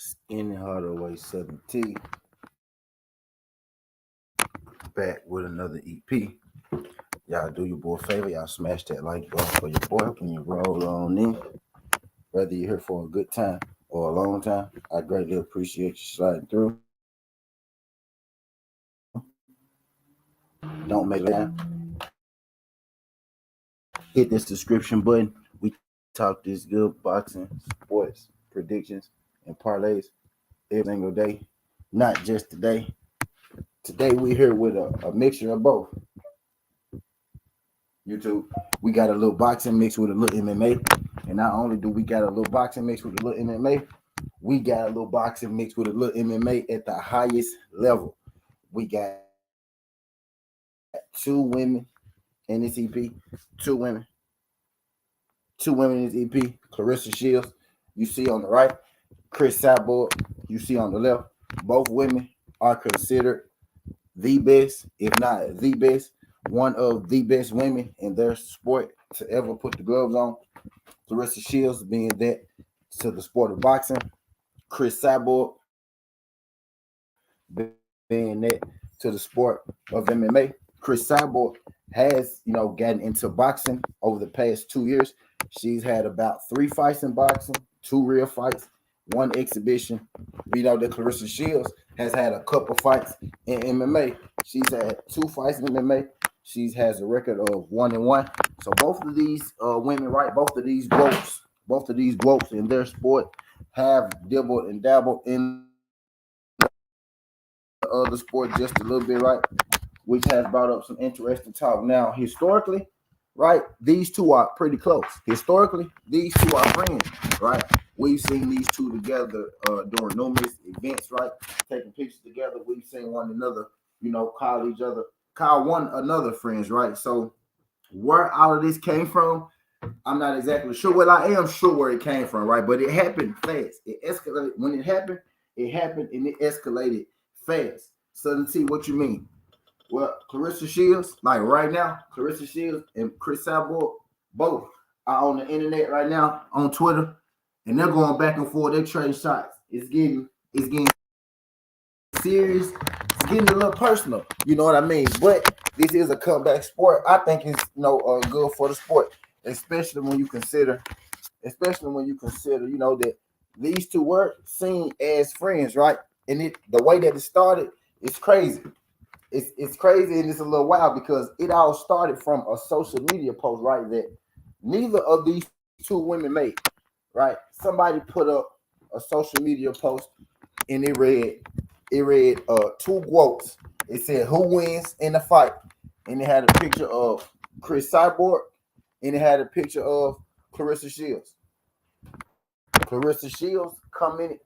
Skinny Hardaway 7T back with another EP. Y'all do your boy a favor, y'all smash that like button for your boy. Can you roll on in? Whether you're here for a good time or a long time, I greatly appreciate you sliding through. Don't make it down. Hit this description button. We talk this good boxing, sports, predictions, and parlays every single day. Not just today. Today we here with a mixture of both. YouTube, we got a little boxing mixed with a little MMA. And not only do we got a little boxing mixed with a little MMA, we got a little boxing mixed with a little MMA at the highest level. We got two women in this EP, two women in this EP. Clarissa Shields, you see on the right. Chris Cyborg, you see on the left. Both women are considered the best, if not the best, one of the best women in their sport to ever put the gloves on. Clarissa Shields being that to the sport of boxing. Chris Cyborg being that to the sport of MMA. Chris Cyborg has, gotten into boxing over the past 2 years. She's had about 3 fights in boxing, 2 real fights, 1 exhibition. We know that Clarissa Shields has had a couple fights in MMA. She's had 2 fights in MMA. She has a record of 1-1. So both of these women, right? Both of these GWOATs in their sport have dibbled and dabbled in the other sport just a little bit, right? Which has brought up some interesting talk. Now, historically, right, these two are pretty close. Historically, these two are friends, right? We've seen these two together during numerous events, right? Taking pictures together. We've seen one another, call one another friends, right? So where all of this came from, I'm not exactly sure. Well, I am sure where it came from, right? But it happened fast. It escalated. When it happened and it escalated fast. So see what you mean. Well, Clarissa Shields, like right now, Clarissa Shields and Chris Cyborg, both are on the internet right now, on Twitter, and they're going back and forth. They're trading shots. It's getting serious. It's getting a little personal. You know what I mean? But this is a comeback sport. I think it's good for the sport, especially when you consider, that these two were seen as friends, right? And the way that it started is crazy. It's crazy and it's a little wild because it all started from a social media post, right? That neither of these two women made, right? Somebody put up a social media post and it read two quotes. It said who wins in the fight, and it had a picture of Chris Cyborg and it had a picture of Clarissa Shields. Clarissa Shields commented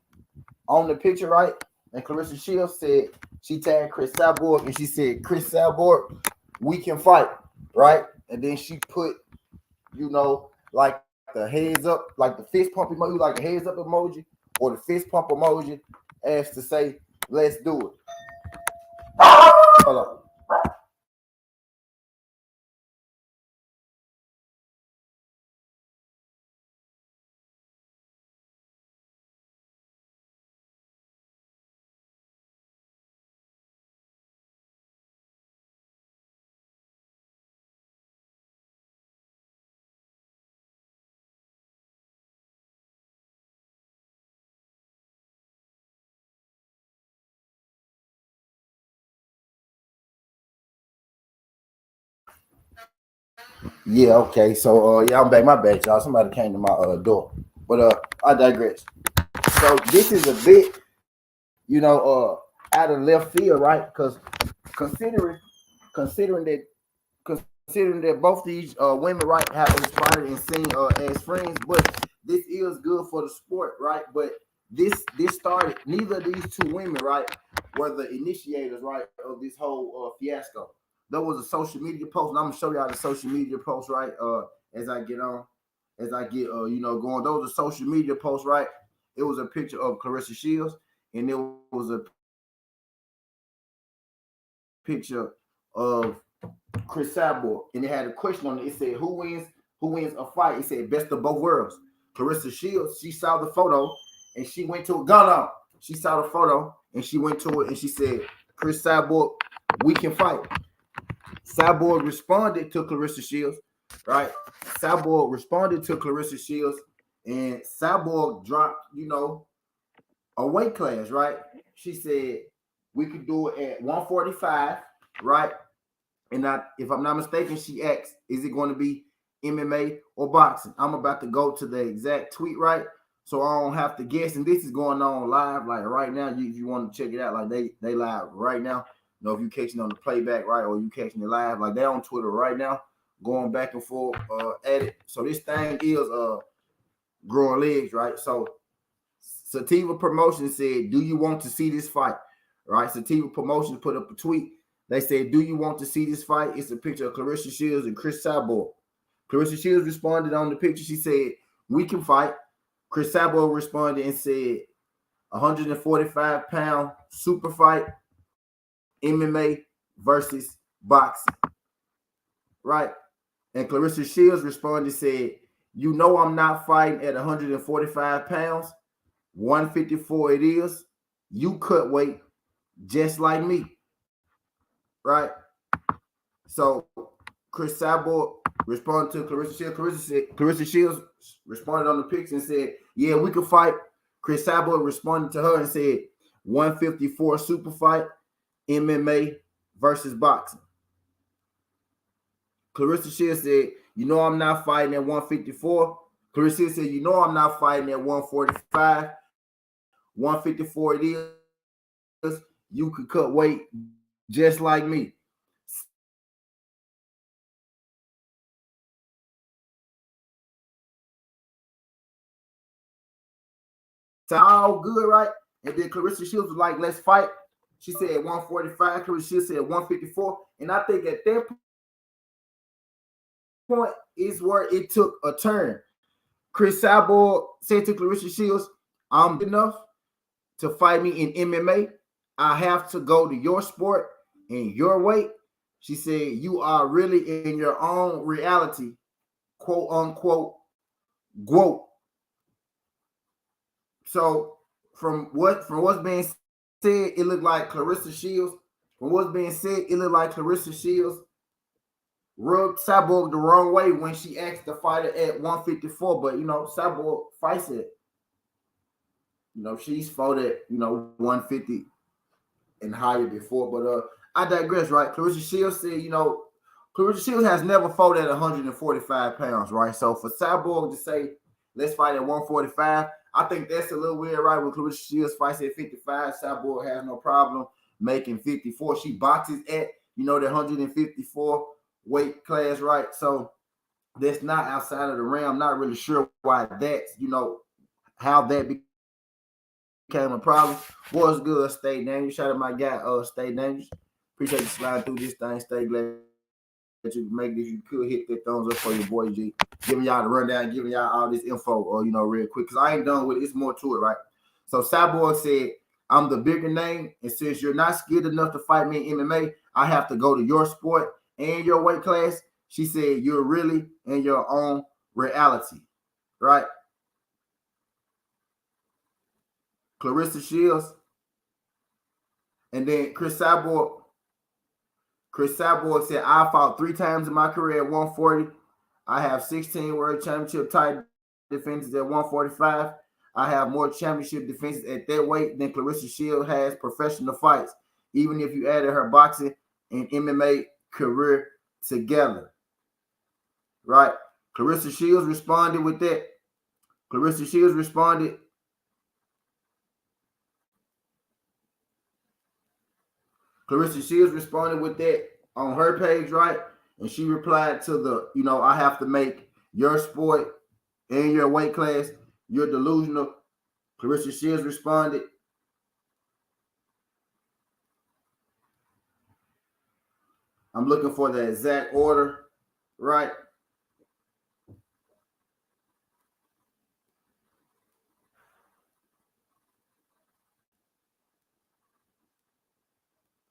on the picture, right? And Clarissa Shields said she tagged Chris Cyborg and she said, Chris Cyborg, we can fight, right? And then she put, like the heads up, like the fist pump emoji, like the heads up emoji or the fist pump emoji as to say, let's do it. Hold on. Yeah, okay. So I'm back. My bad, y'all. Somebody came to my door. But I digress. So this is a bit, out of left field, right? Because considering considering that considering that both these women, right, have inspired and seen as friends, but this is good for the sport, right? But this started. Neither of these two women, right, were the initiators, right, of this whole fiasco. There was a social media post, and I'm gonna show y'all the social media post, right, as I get on, as I get going. Those are social media posts, right? It was a picture of Clarissa Shields, and it was a picture of Chris Cyborg, and it had a question on it. It said, "Who wins? Who wins a fight?" It said, "Best of both worlds." Clarissa Shields, she saw the photo, and she went to a gun on. She saw the photo and she went to it and she said, Chris Cyborg, we can fight. Cyborg responded to Clarissa Shields, right? Cyborg responded to Clarissa Shields, and Cyborg dropped, a weight class, right? She said we could do it at 145, right? And if I'm not mistaken, she asked, is it going to be MMA or boxing? I'm about to go to the exact tweet, right? So I don't have to guess. And this is going on live, like right now. If you want to check it out, like they live right now. If you catching on the playback, right, or you catching it live, like they're on Twitter right now, going back and forth at it. So this thing is growing legs, right? So Sativa Promotions said, do you want to see this fight? Right? Sativa Promotions put up a tweet. They said, do you want to see this fight? It's a picture of Clarissa Shields and Chris Cyborg. Clarissa Shields responded on the picture. She said, we can fight. Chris Cyborg responded and said, 145-pound super fight, MMA versus boxing. Right? And Clarissa Shields responded and said, I'm not fighting at 145 pounds. 154 it is. You cut weight just like me. Right? So Chris Cyborg responded to Clarissa Shields. Clarissa Shields responded on the picture and said, yeah, we could fight. Chris Cyborg responded to her and said, 154 super fight, MMA versus boxing. Clarissa Shields said, I'm not fighting at 154. Clarissa said, I'm not fighting at 145. 154 it is. You could cut weight just like me. So all good, right? And then Clarissa Shields was like, let's fight. She said 145. Clarissa Shields said 154. And I think at that point is where it took a turn. Chris Cyborg said to Clarissa Shields, I'm enough to fight me in MMA. I have to go to your sport and your weight. She said, you are really in your own reality, quote unquote, GWOAT. So from what's being said, it looked like Clarissa Shields. From what's being said, it looked like Clarissa Shields rubbed Cyborg the wrong way when she asked the fighter at 154. But Cyborg fights it. She's fought at 150 and higher before. But I digress, right? Clarissa Shields said, Clarissa Shields has never fought at 145 pounds, right? So for Cyborg to say, let's fight at 145, I think that's a little weird, right? When Clarissa Shields fights at 55, Cyborg has no problem making 54. She boxes at, the 154 weight class, right? So that's not outside of the realm. I'm not really sure why that's, how that became a problem. Was good, Stay Dangerous. Shout out my guy, Stay Dangerous. Appreciate you sliding through this thing. Stay glad that you make this. You could hit that thumbs up for your boy G. Giving y'all the rundown, giving y'all all this info, real quick. Because I ain't done with it. It's more to it, right? So Cyborg said, I'm the bigger name. And since you're not skilled enough to fight me in MMA, I have to go to your sport and your weight class. She said, you're really in your own reality, right? Clarissa Shields. And then Chris Cyborg said, I fought 3 times in my career at 140. I have 16 world championship title defenses at 145. I have more championship defenses at that weight than Clarissa Shields has professional fights, even if you added her boxing and MMA career together. Right? Clarissa Shields responded with that. Clarissa Shields responded with that on her page, right? And she replied to the, I have to make your sport and your weight class. You're delusional. Clarissa Shields responded. I'm looking for the exact order, right?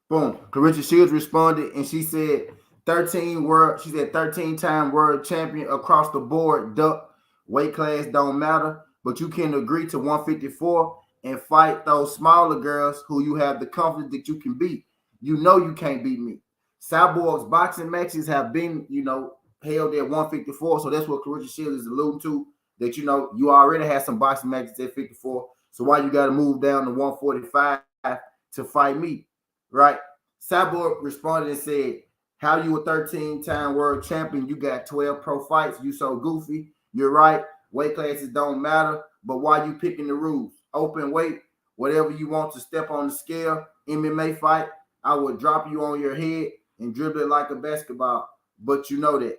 Boom. Clarissa Shields responded and she said 13-time world champion across the board. Duck. Weight class don't matter. but you can agree to 154 and fight those smaller girls who you have the confidence that you can beat. You know you can't beat me. Cyborg's boxing matches have been, held at 154. So that's what Clarissa Shields is alluding to. That you already had some boxing matches at 54. So why you got to move down to 145 to fight me, right? Cyborg responded and said, "How you a 13-time world champion? You got 12 pro fights. You so goofy. You're right. Weight classes don't matter. But why you picking the rules? Open weight, whatever you want to step on the scale. MMA fight, I will drop you on your head and dribble it like a basketball. But you know that."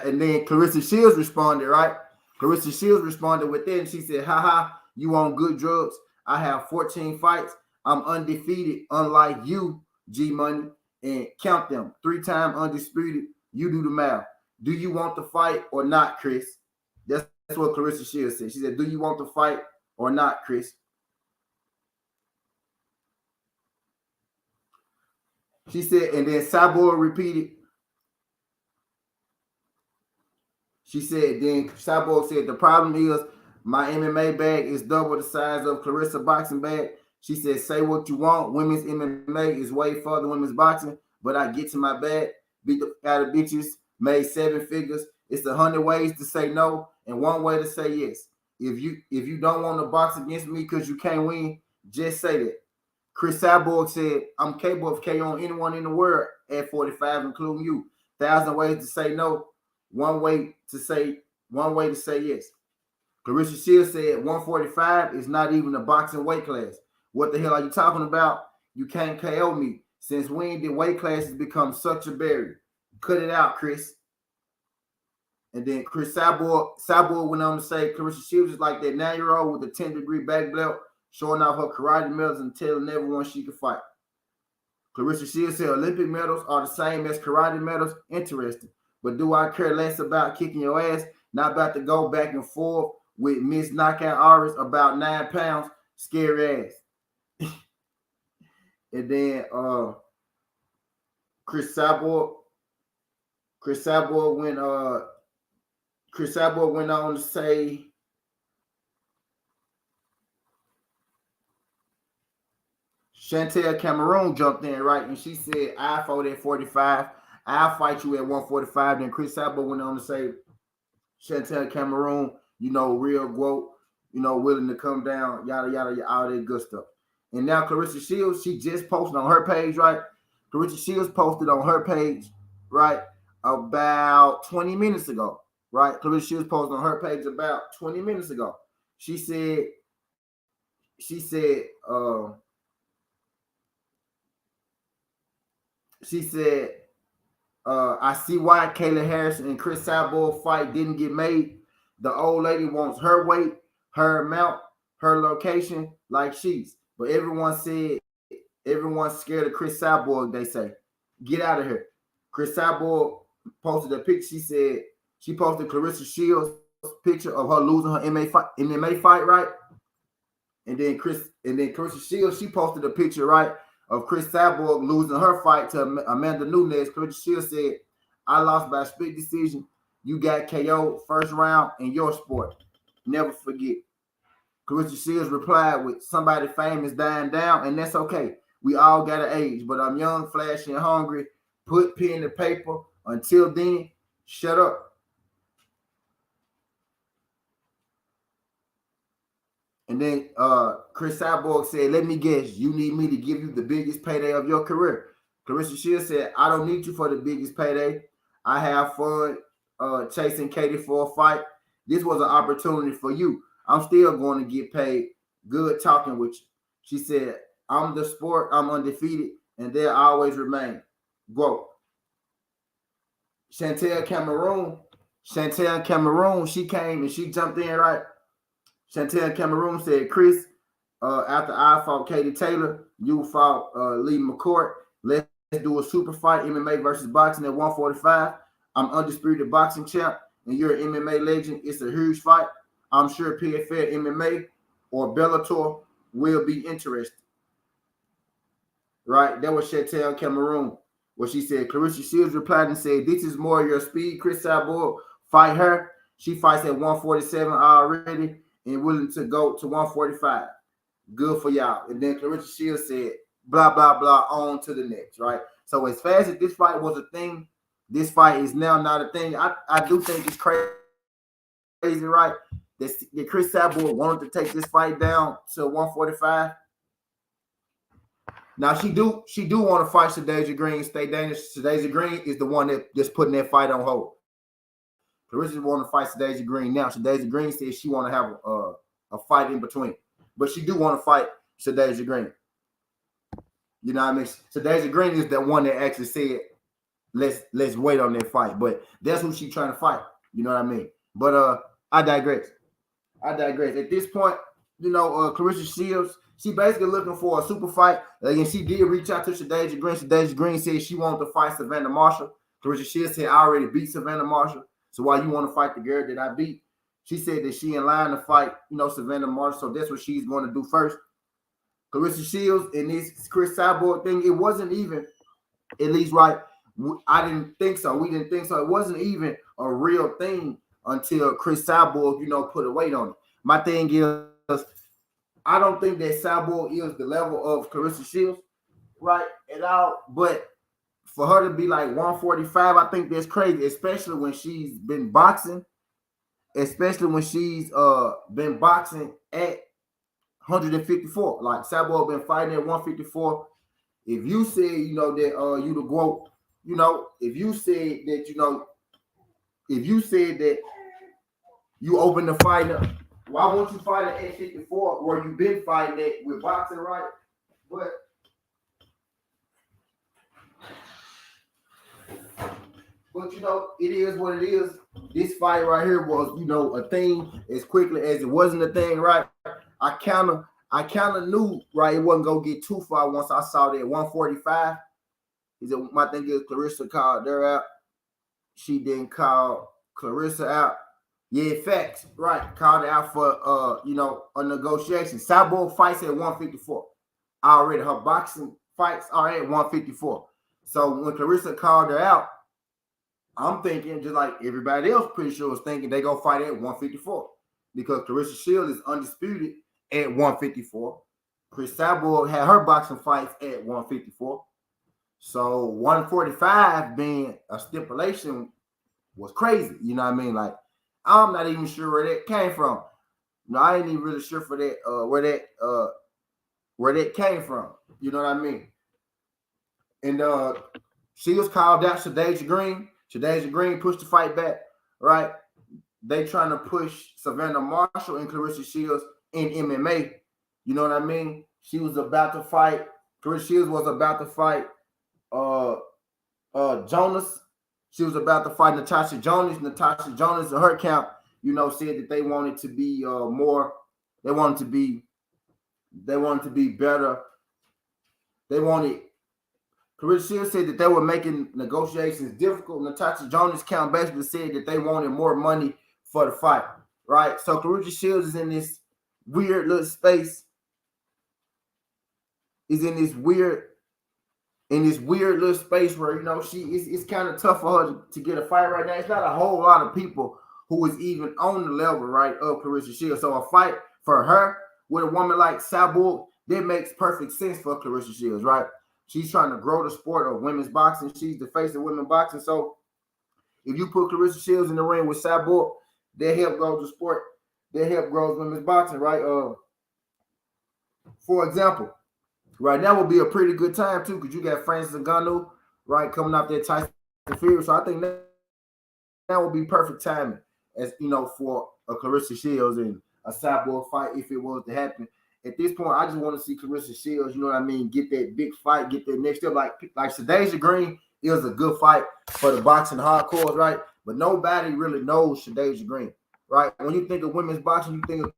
And then Clarissa Shields responded, right? Clarissa Shields responded with that, and she said, "Haha, you on good drugs. I have 14 fights. I'm undefeated, unlike you, G Money, and count them. 3-time undisputed. You do the math. Do you want to fight or not, Chris?" That's what Clarissa Shields said. She said, "Do you want to fight or not, Chris?" She said, and then Cyborg repeated. She said, then Cyborg said, "The problem is my MMA bag is double the size of Clarissa boxing bag." She said, "Say what you want. Women's MMA is way further than women's boxing, but I get to my bag, beat the out of bitches, made 7 figures. It's 100 ways to say no and 1 way to say yes. If you don't want to box against me because you can't win, just say that." Chris Cyborg said, "I'm capable of KOing anyone in the world at 45, including you. 1,000 ways to say no, 1 way to say yes." Clarissa Shields said 145 is not even a boxing weight class. What the hell are you talking about? You can't KO me. Since when did weight classes become such a barrier? Cut it out, Chris. And then Chris Cyborg went on to say Clarissa Shields is like that 9-year-old with a 10-degree black belt showing off her karate medals and telling everyone she can fight. Clarissa Shields said Olympic medals are the same as karate medals. Interesting. But do I care less about kicking your ass? Not about to go back and forth with Miss Knockout Aris about 9 pounds. Scary ass. And then Chris Cyborg went on to say Chantel Cameroon jumped in, right? And she said, "I fought at 45. I'll fight you at 145. Then Chris Cyborg went on to say, Chantel Cameroon, real GWOAT, willing to come down, yada, yada, all that good stuff. And now Clarissa Shields, she just posted on her page, right? Clarissa Shields posted on her page, right, about 20 minutes ago, right? Clarissa Shields posted on her page about 20 minutes ago. She said, I see why Kayla Harrison and Chris Cyborg fight didn't get made. The old lady wants her weight, her amount, her location, like she's. But everyone's scared of Chris Cyborg, they say. Get out of here." Chris Cyborg posted a picture. She posted Clarissa Shields' picture of her losing her MMA fight, right? And then Clarissa Shields, she posted a picture, right, of Chris Cyborg losing her fight to Amanda Nunes. Clarissa Shields said, "I lost by split decision. You got KO'd first round in your sport. Never forget." Clarissa Shields replied with, "Somebody famous dying down, and that's okay. We all got an age, but I'm young, flashy, and hungry. Put pen to paper. Until then, shut up." And then Chris Cyborg said, "Let me guess, you need me to give you the biggest payday of your career." Clarissa Shields said, "I don't need you for the biggest payday. I have fun chasing Katie for a fight. This was an opportunity for you. I'm still going to get paid. Good talking with you." She said, "I'm the sport. I'm undefeated, and they'll always remain. GWOAT." Chantel Cameroon, she came and she jumped in, right? Chantel Cameroon said, "Chris, after I fought Katie Taylor, you fought Lee McCourt. Let's do a super fight, MMA versus boxing at 145. I'm undisputed boxing champ, and you're an MMA legend. It's a huge fight. I'm sure PFL MMA or Bellator will be interested." Right? That was Chantel Cameroon. What she said. Clarissa Shields replied and said, "This is more your speed, Chris Cyborg. fight her. She fights at 147 already and willing to go to 145. Good for y'all. And then Clarissa Shields said, blah, blah, blah, on to the next, right? So as fast as this fight was a thing, this fight is now not a thing. I do think it's crazy, right? That Chris Cyborg wanted to take this fight down to 145. Now she do want to fight Shadasia Green, stay dangerous. Shadasia Green is the one that just putting that fight on hold. Clarissa want to fight Shadasia Green now. Shadasia Green says she want to have a fight in between, but she do want to fight Shadasia Green. You know what I mean? Shadasia Green is the one that actually said, let's wait on that fight. But that's who she's trying to fight. You know what I mean? But I digress. At this point, you know, Clarissa Shields, she basically looking for a super fight. Again, she did reach out to Shadasia Green. Shadasia Green said she wanted to fight Savannah Marshall. Clarissa Shields said, I already beat Savannah Marshall. So why you want to fight the girl that I beat? She said that she in line to fight, you know, Savannah Marshall. So that's what she's going to do first. Clarissa Shields and this Chris Cyborg thing, it wasn't even, at least right, I didn't think so. We didn't think so. It wasn't even a real thing until Chris Cyborg, you know, put a weight on it. My thing is, I don't think that Cyborg is the level of Clarissa Shields, right, at all. But for her to be like 145, I think that's crazy, especially when she's been boxing, especially when she's been boxing at 154. Like Cyborg been fighting at 154. If you say, you know, that you the GWOAT, you know, if you said that, you know, if you said that you open the fight up, why won't you fight at 854 where you've been fighting at with boxing, right? But you know, it is what it is. This fight right here was, you know, a thing as quickly as it wasn't a thing, right? I kind of knew, right, it wasn't gonna get too far once I saw that 145. My thing is Clarissa called her out. She didn't call Clarissa out. Yeah, facts, right? Called her out for you know, a negotiation. Cyborg fights at 154. Already her boxing fights are at 154. So when Clarissa called her out, I'm thinking just like everybody else pretty sure was thinking they go fight at 154 because Clarissa Shields is undisputed at 154. Chris Cyborg had her boxing fights at 154. So 145 being a stipulation was crazy. You know what I mean? Like, I'm not even sure where that came from. No, I ain't even really sure for that where that came from. You know what I mean? And she was called out Shadasia Green. Shadasia Green pushed the fight back, right? They trying to push Savannah Marshall and Clarissa Shields in MMA. You know what I mean? She was about to fight. Clarissa Shields was about to fight Jonas. She was about to fight Natasha Jonas. Natasha Jonas in her camp, you know, said that they wanted to be more. They wanted to be better. Clarissa Shields said that they were making negotiations difficult. Natasha Jonas' camp basically said that they wanted more money for the fight, right? So Clarissa Shields is in this weird little space. Is in this weird little space where, you know, it's kind of tough for her to get a fight right now. It's not a whole lot of people who is even on the level, right, of Clarissa Shields. So a fight for her with a woman like Cyborg, that makes perfect sense for Clarissa Shields, right? She's trying to grow the sport of women's boxing. She's the face of women's boxing. So if you put Clarissa Shields in the ring with Cyborg, that help grow the sport. That help grow women's boxing, right? For example, right now would be a pretty good time too, because you got Francis Ngannou, right, coming out there Tyson Fury. So I think that would be perfect timing, as you know, for a Clarissa Shields and a Cyborg fight if it was to happen. At this point, I just want to see Clarissa Shields, you know what I mean, get that big fight, get that next step. Like Shadasia Green is a good fight for the boxing hardcores, right? But nobody really knows Shadasia Green, right? When you think of women's boxing, you think of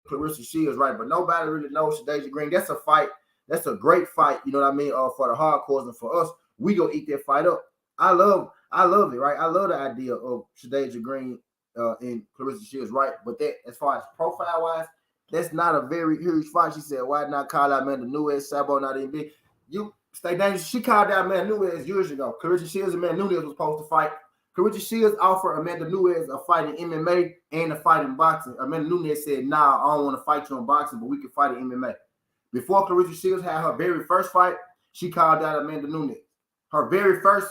Clarissa Shields, right? But nobody really knows Shadasia Green. That's a fight. That's a great fight, you know what I mean, for the hardcores. And for us, we gonna eat that fight up. I love it, right? I love the idea of Shadasia Green and Clarissa Shields, right? But that, as far as profile-wise, that's not a very huge fight. She said, why not call out Amanda Nunes? Cyborg not even big. You stay dangerous. She called out Amanda Nunes years ago. Clarissa Shields and Amanda Nunes was supposed to fight Clarissa Shields offered Amanda Nunes a fight in MMA and a fight in boxing. Amanda Nunes said, "Nah, I don't want to fight you in boxing, but we can fight in MMA." Before Clarissa Shields had her very first fight, she called out Amanda Nunes. Her very first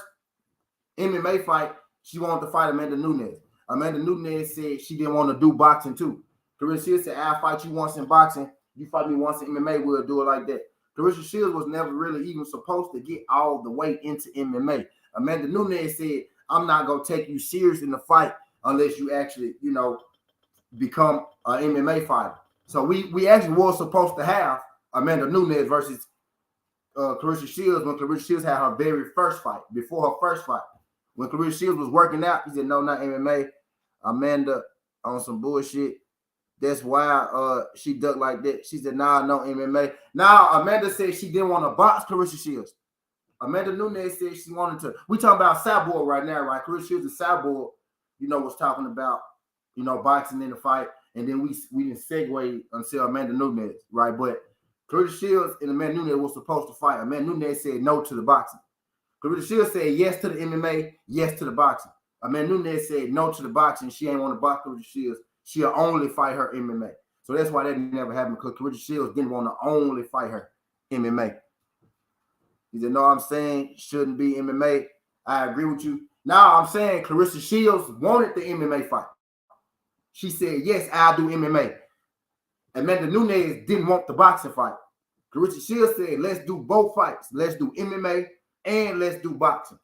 MMA fight, she wanted to fight Amanda Nunes. Amanda Nunes said she didn't want to do boxing too. Clarissa Shields said, "I'll fight you once in boxing. You fight me once in MMA, we'll do it like that." Clarissa Shields was never really even supposed to get all the way into MMA. Amanda Nunes said, "I'm not going to take you serious in the fight unless you actually, become an MMA fighter." So we actually were supposed to have Amanda Nunes versus Clarissa Shields when Clarissa Shields had her very first fight, before her first fight. When Clarissa Shields was working out, he said, "No, not MMA. Amanda on some bullshit. That's why she ducked like that." She said, "Nah, no MMA." Now, Amanda said she didn't want to box Clarissa Shields. Amanda Nunes said she wanted to. We talking about Cyborg right now, right? Clarissa Shields and Cyborg, was talking about, boxing in the fight. And then we didn't segue until Amanda Nunes, right? But Clarissa Shields and Amanda Nunes were supposed to fight. Amanda Nunes said no to the boxing. Clarissa Shields said yes to the MMA, yes to the boxing. Amanda Nunes said no to the boxing. She ain't want to box Clarissa Shields. She'll only fight her MMA. So that's why that never happened, because Clarissa Shields didn't want to only fight her MMA. He said, "No, I'm saying shouldn't be MMA. I agree with you." Now I'm saying Clarissa Shields wanted the MMA fight. She said, "Yes, I'll do MMA." Amanda Nunes didn't want the boxing fight. Clarissa Shields said, "Let's do both fights. Let's do MMA and let's do boxing."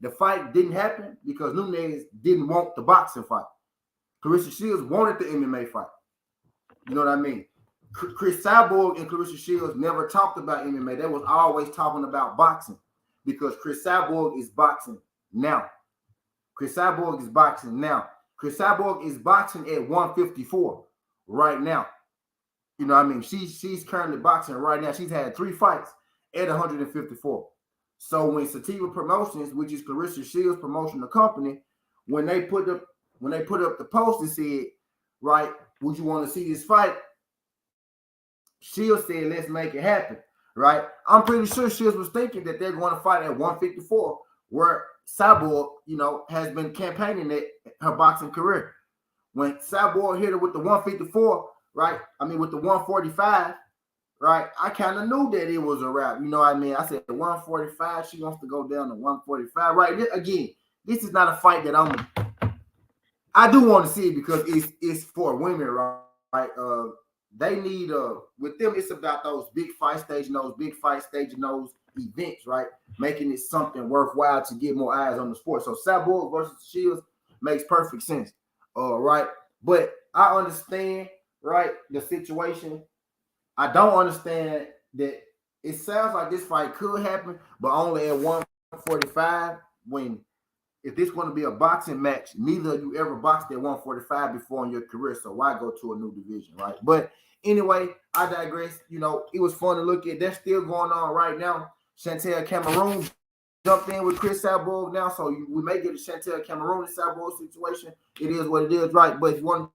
The fight didn't happen because Nunes didn't want the boxing fight. Clarissa Shields wanted the MMA fight. You know what I mean? Chris Cyborg and Clarissa Shields never talked about MMA. They was always talking about boxing, because Chris Cyborg is boxing now. Chris Cyborg is boxing now. Chris Cyborg is boxing at 154 right now. You know what I mean? She's currently boxing right now. She's had 3 fights at 154. So when Sativa Promotions, which is Clarissa Shields' promotional company, when they put up the post and said, right, "Would you want to see this fight?" Shields said, "Let's make it happen," right? I'm pretty sure Shields was thinking that they're going to fight at 154, where Cyborg, has been campaigning at her boxing career. When Cyborg hit her with the 154, right? I mean, with the 145, right? I kind of knew that it was a wrap. You know what I mean? I said 145, she wants to go down to 145, right? Again, this is not a fight that I do want to see it because it's for women, right? They need with them, it's about those big fight staging those events, right? Making it something worthwhile to get more eyes on the sport. So Cyborg versus Shields makes perfect sense, right? But I understand, right, the situation. I don't understand that it sounds like this fight could happen, but only at 145. When if this going to be a boxing match, neither of you ever boxed at 145 before in your career, so why go to a new division, right? But anyway, I digress. It was fun to look at. That's still going on right now. Chantel Cameroon jumped in with Chris Cyborg now, so we may get a Chantel Cameroon Cyborg situation. It is what it is, right? But if you want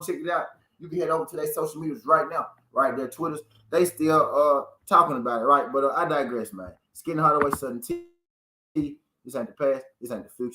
to check it out, you can head over to their social medias right now, right? Their Twitters, they still talking about it, right? But I digress, man. It's getting harder way, Southern T. This ain't the past. This ain't the future.